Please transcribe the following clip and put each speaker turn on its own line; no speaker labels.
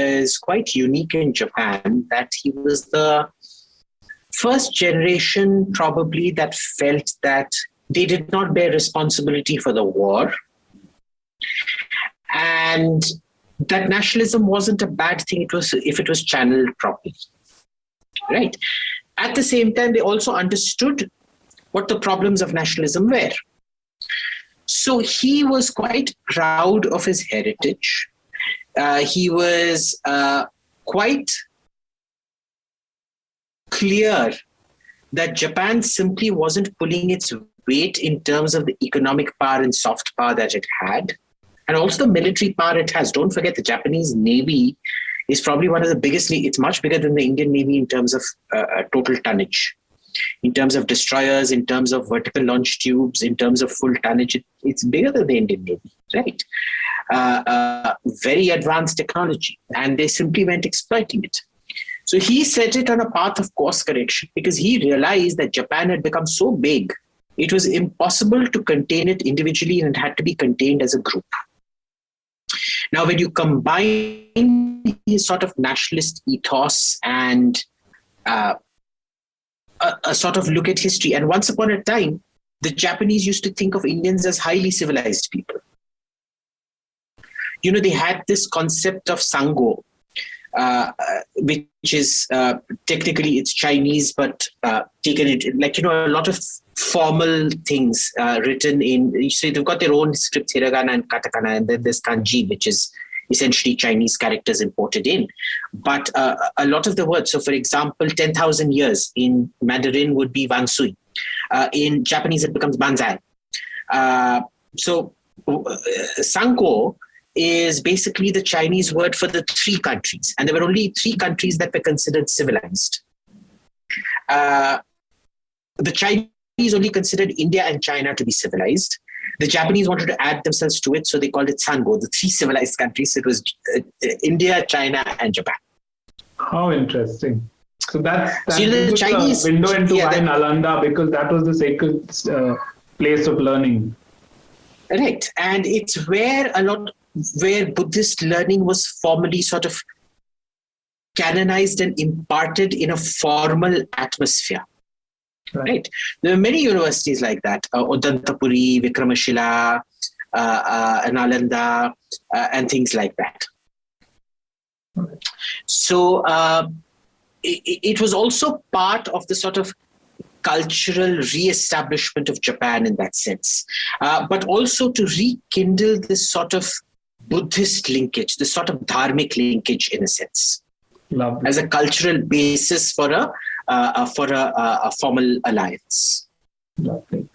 was quite unique in Japan, that he was the first generation probably that felt that they did not bear responsibility for the war, and that nationalism wasn't a bad thing if it was channeled properly, right? At the same time, they also understood what the problems of nationalism were. So he was quite proud of his heritage. He was quite clear that Japan simply wasn't pulling its weight in terms of the economic power and soft power that it had, and also the military power it has. Don't forget, the Japanese Navy is probably one of the biggest. It's much bigger than the Indian Navy in terms of total tonnage, in terms of destroyers, in terms of vertical launch tubes, in terms of full tonnage. It's bigger than the Indian Navy, right? Very advanced technology, and they simply went exploiting it. So he set it on a path of course correction because he realized that Japan had become so big, it was impossible to contain it individually, and it had to be contained as a group. Now, when you combine his sort of nationalist ethos and a sort of look at history, and once upon a time, the Japanese used to think of Indians as highly civilized people. You know, they had this concept of Sango, which is technically it's Chinese, but taken it like, you know, a lot of formal things written in. So they've got their own script, hiragana and katakana, and then there's kanji, which is essentially Chinese characters imported in. But a lot of the words, so for example, 10,000 years in Mandarin would be wansui. In Japanese, it becomes banzai. So Sango is basically the Chinese word for the three countries. And there were only three countries that were considered civilized. The Chinese only considered India and China to be civilized. The Japanese wanted to add themselves to it, so they called it Sango, the three civilized countries. It was India, China, and Japan.
How interesting. So that's
the Chinese
window into why Nalanda, because that was the sacred place of learning.
Right. And it's where Buddhist learning was formally sort of canonized and imparted in a formal atmosphere. Right. There are many universities like that, Odantapuri, Vikramashila, Nalanda, and things like that. So it was also part of the sort of cultural re-establishment of Japan in that sense, but also to rekindle this sort of Buddhist linkage, this sort of dharmic linkage in a sense.
Lovely.
As a cultural basis for a formal alliance.
Lovely.